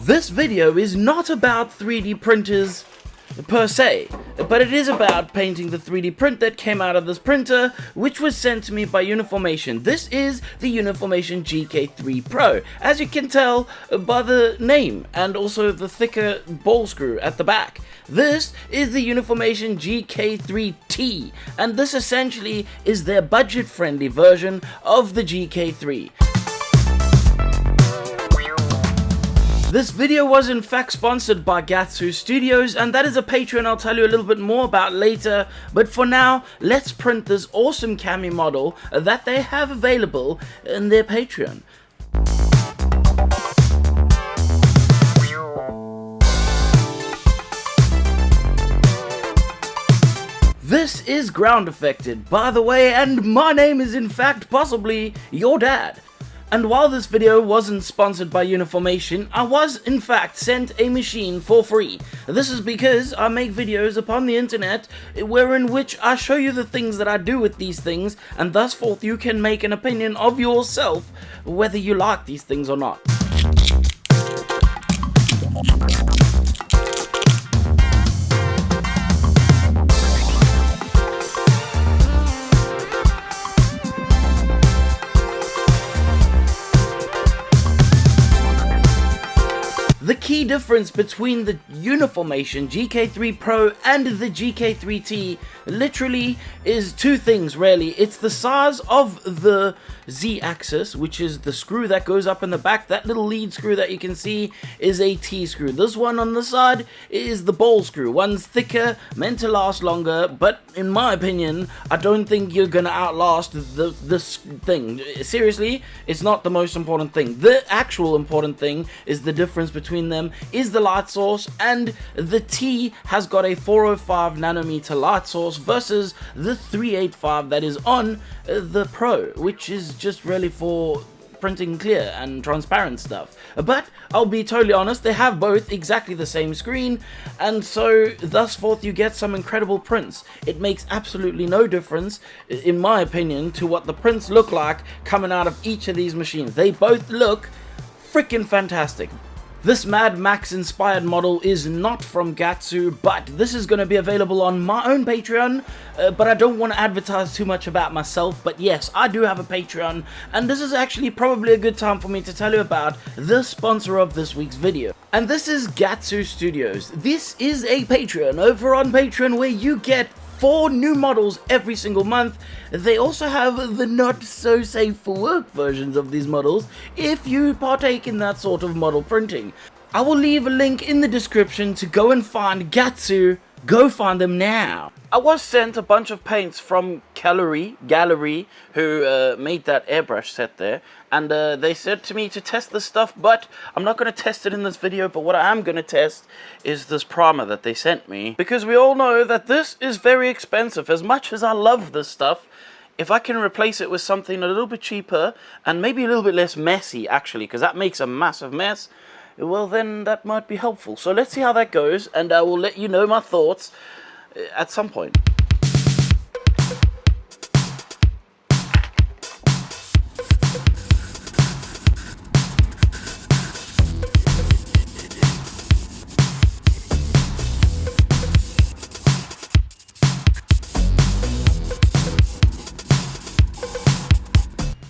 This video is not about 3D printers per se, but it is about painting the 3D print that came out of this printer, which was sent to me by Uniformation. This is the Uniformation GK3 Pro, as you can tell by the name and also the thicker ball screw at the back. This is the Uniformation GK3T, and this essentially is their budget-friendly version of the GK3. This video was in fact sponsored by Gatsu Studios, and that is a Patreon I'll tell you a little bit more about later, but for now, let's print this awesome Cammy model that they have available in their Patreon. This is Groundeffected, by the way, and my name is in fact possibly your dad. And while this video wasn't sponsored by Uniformation, I was in fact sent a machine for free. This is because I make videos upon the internet wherein which I show you the things that I do with these things, and thus forth you can make an opinion of yourself whether you like these things or not. The key difference between the Uniformation GK3 Pro and the GK3T literally is two things really. It's the size of the Z-axis, which is the screw that goes up in the back. That little lead screw that you can see is a T screw. This one on the side is the ball screw. One's thicker, meant to last longer, but in my opinion, I don't think you're gonna outlast this thing. Seriously, it's not the most important thing. The actual important thing is the difference between them is the light source, and the T has got a 405 nanometer light source versus the 385 that is on the Pro, which is just really for printing clear and transparent stuff. But I'll be totally honest, they have both exactly the same screen, and so thus forth you get some incredible prints. It makes absolutely no difference, in my opinion, to what the prints look like coming out of each of these machines. They both look freaking fantastic. This Mad Max inspired model is not from Gatsu, but this is going to be available on my own Patreon, but I don't want to advertise too much about myself. But yes, I do have a Patreon, and this is actually probably a good time for me to tell you about the sponsor of this week's video. And this is Gatsu Studios. This is a Patreon over on Patreon where you get 4 new models every single month. They also have the not so safe for work versions of these models if you partake in that sort of model printing. I will leave a link in the description to go and find Gatsu. Go find them now. I was sent a bunch of paints from Gallery, who made that airbrush set there, and they said to me to test this stuff, but I'm not going to test it in this video. But what I am going to test is this primer that they sent me, because we all know that this is very expensive. As much as I love this stuff, if I can replace it with something a little bit cheaper and maybe a little bit less messy, actually, because that makes a massive mess, well then that might be helpful. So let's see how that goes, and I will let you know my thoughts at some point.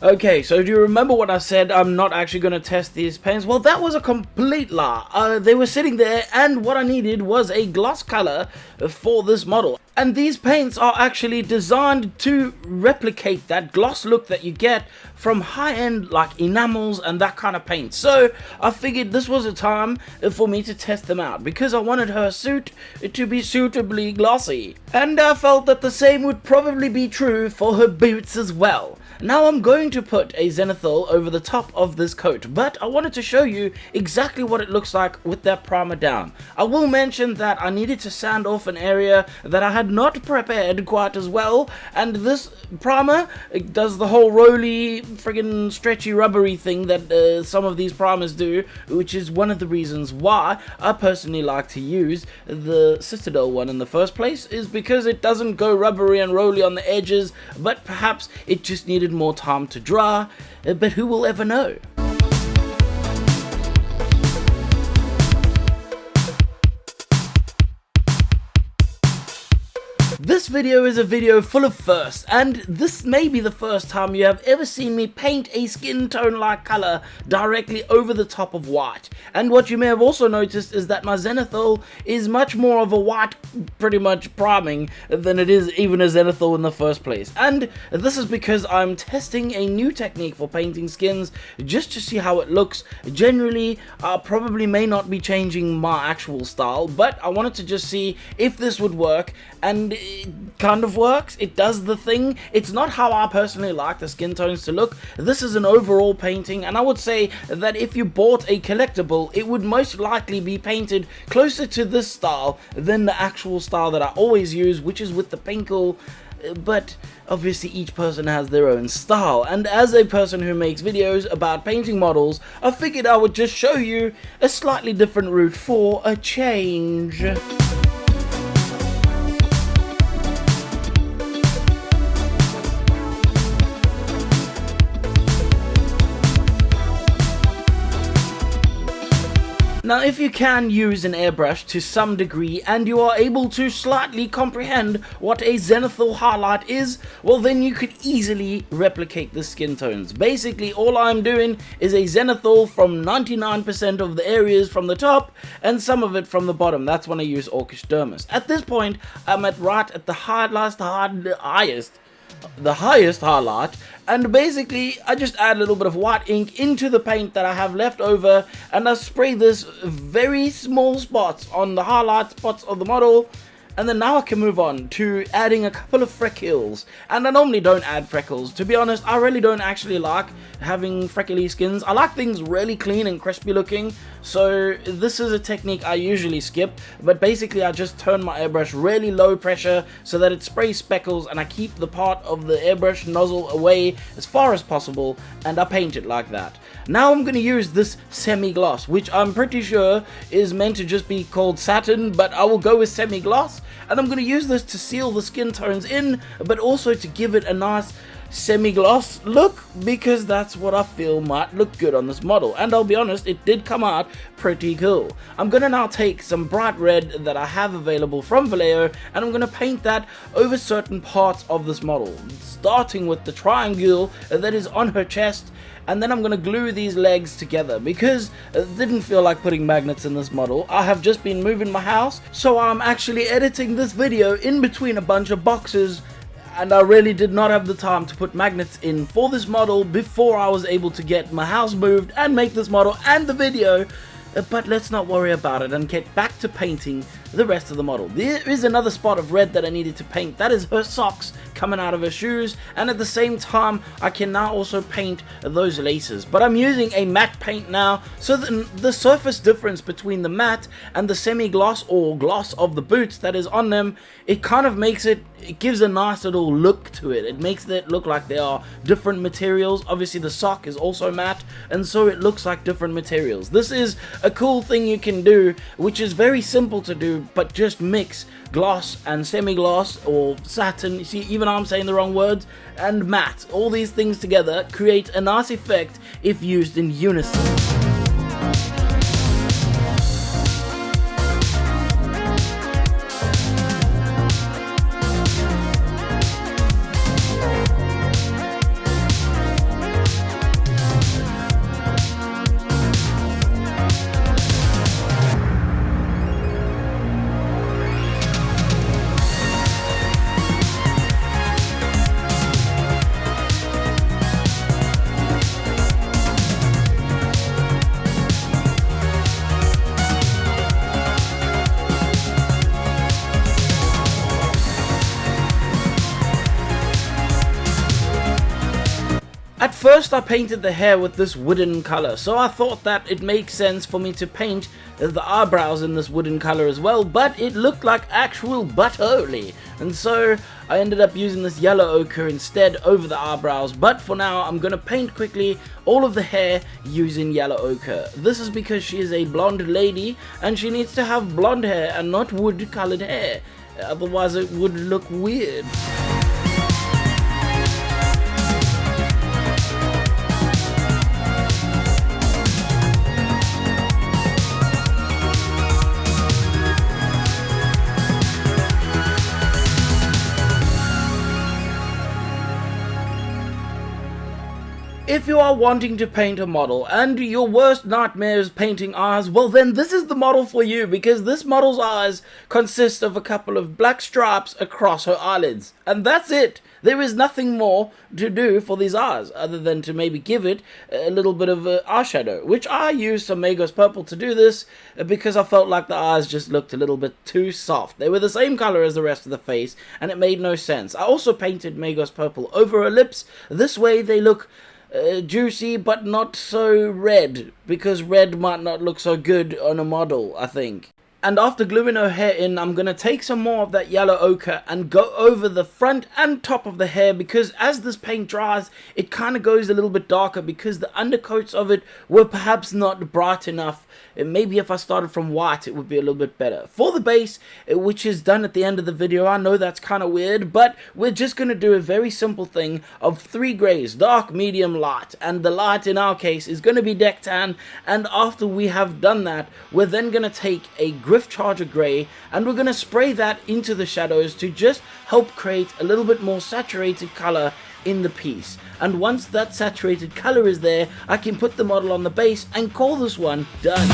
Okay, so do you remember what I said? I'm not actually going to test these paints. Well, that was a complete lie. They were sitting there, and what I needed was a gloss color for this model. And these paints are actually designed to replicate that gloss look that you get from high-end like enamels and that kind of paint. So I figured this was a time for me to test them out, because I wanted her suit to be suitably glossy. And I felt that the same would probably be true for her boots as well. Now I'm going to put a zenithal over the top of this coat, but I wanted to show you exactly what it looks like with that primer down. I will mention that I needed to sand off an area that I had not prepared quite as well, and this primer does the whole roly, friggin' stretchy, rubbery thing that some of these primers do, which is one of the reasons why I personally like to use the Citadel one in the first place, is because it doesn't go rubbery and roly on the edges, but perhaps it just needed more time to dry, but who will ever know? video is a video full of firsts, and this may be the first time you have ever seen me paint a skin tone like color directly over the top of white. And what you may have also noticed is that my zenithal is much more of a white, pretty much priming, than it is even a zenithal in the first place. And this is because I'm testing a new technique for painting skins just to see how it looks. Generally, I probably may not be changing my actual style, but I wanted to just see if this would work, and it kind of works. It does the thing. It's not how I personally like the skin tones to look. This is an overall painting, and I would say that if you bought a collectible, it would most likely be painted closer to this style than the actual style that I always use, which is with the pinkle. But obviously each person has their own style, and as a person who makes videos about painting models, I figured I would just show you a slightly different route for a change. Now, if you can use an airbrush to some degree and you are able to slightly comprehend what a zenithal highlight is, well then you could easily replicate the skin tones. Basically, all I'm doing is a zenithal from 99% of the areas from the top and some of it from the bottom. That's when I use orcish dermis. At this point, I'm right at the highest highlight, and basically I just add a little bit of white ink into the paint that I have left over, and I spray this very small spots on the highlight spots of the model. And then now I can move on to adding a couple of freckles. And I normally don't add freckles. To be honest, I really don't actually like having freckly skins. I like things really clean and crispy looking. So this is a technique I usually skip. But basically I just turn my airbrush really low pressure so that it sprays speckles, and I keep the part of the airbrush nozzle away as far as possible, and I paint it like that. Now I'm going to use this semi-gloss, which I'm pretty sure is meant to just be called satin, but I will go with semi-gloss. And I'm going to use this to seal the skin tones in, but also to give it a nice semi-gloss look, because that's what I feel might look good on this model. And I'll be honest, it did come out pretty cool. I'm going to now take some bright red that I have available from Vallejo, and I'm going to paint that over certain parts of this model, starting with the triangle that is on her chest. And then I'm going to glue these legs together, because it didn't feel like putting magnets in this model. I have just been moving my house, so I'm actually editing this video in between a bunch of boxes, and I really did not have the time to put magnets in for this model before I was able to get my house moved and make this model and the video. But let's not worry about it and get back to painting the rest of the model. There is another spot of red that I needed to paint. That is her socks coming out of her shoes, and at the same time I can now also paint those laces. But I'm using a matte paint now, so the surface difference between the matte and the semi-gloss or gloss of the boots that is on them, it kind of makes it gives a nice little look to it. It makes it look like they are different materials. Obviously the sock is also matte, and so it looks like different materials. This is a cool thing you can do, which is very simple to do, but just mix gloss and semi-gloss or satin, you see, even I'm saying the wrong words, and matte. All these things together create a nice effect if used in unison. At first I painted the hair with this wooden color, so I thought that it makes sense for me to paint the eyebrows in this wooden color as well, but it looked like actual butthole, and so I ended up using this yellow ochre instead over the eyebrows. But for now I'm going to paint quickly all of the hair using yellow ochre. This is because she is a blonde lady and she needs to have blonde hair and not wood colored hair, otherwise it would look weird. If you are wanting to paint a model and your worst nightmare is painting eyes, well then this is the model for you, because this model's eyes consist of a couple of black stripes across her eyelids. And that's it. There is nothing more to do for these eyes other than to maybe give it a little bit of eyeshadow, which I used some Magos Purple to do this because I felt like the eyes just looked a little bit too soft. They were the same color as the rest of the face and it made no sense. I also painted Magos Purple over her lips. This way they look juicy but not so red, because red might not look so good on a model, I think. And after gluing her hair in, I'm going to take some more of that yellow ochre and go over the front and top of the hair, because as this paint dries, it kind of goes a little bit darker because the undercoats of it were perhaps not bright enough. And maybe if I started from white, it would be a little bit better. For the base, which is done at the end of the video, I know that's kind of weird, but we're just going to do a very simple thing of 3 grays, dark, medium, light. And the light in our case is going to be deck tan. And after we have done that, we're then going to take a Griff Charger Grey and we're going to spray that into the shadows to just help create a little bit more saturated color in the piece. And once that saturated color is there, I can put the model on the base and call this one done.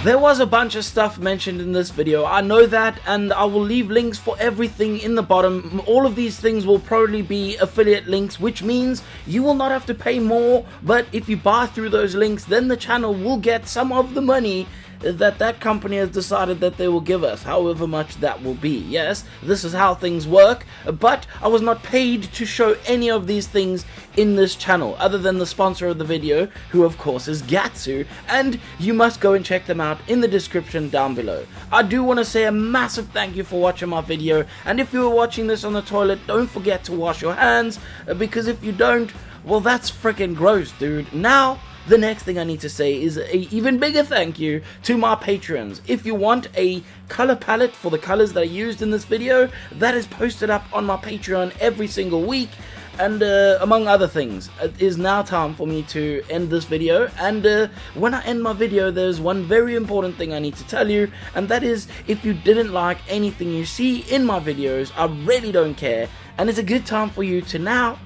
There was a bunch of stuff mentioned in this video, I know that, and I will leave links for everything in the bottom. All of these things will probably be affiliate links, which means you will not have to pay more, but if you buy through those links, then the channel will get some of the money that company has decided that they will give us, however much that will be. Yes, this is how things work, but I was not paid to show any of these things in this channel, other than the sponsor of the video, who of course is Gatsu, and you must go and check them out in the description down below. I do want to say a massive thank you for watching my video, and if you were watching this on the toilet, don't forget to wash your hands, because if you don't, well, that's freaking gross, dude. Now, the next thing I need to say is an even bigger thank you to my patrons. If you want a color palette for the colors that I used in this video, that is posted up on my Patreon every single week. And among other things, it is now time for me to end this video. And when I end my video, there's one very important thing I need to tell you, and that is, if you didn't like anything you see in my videos, I really don't care, and it's a good time for you to now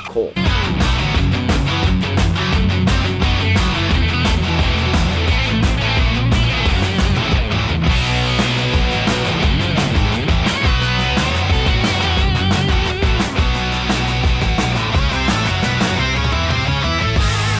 call.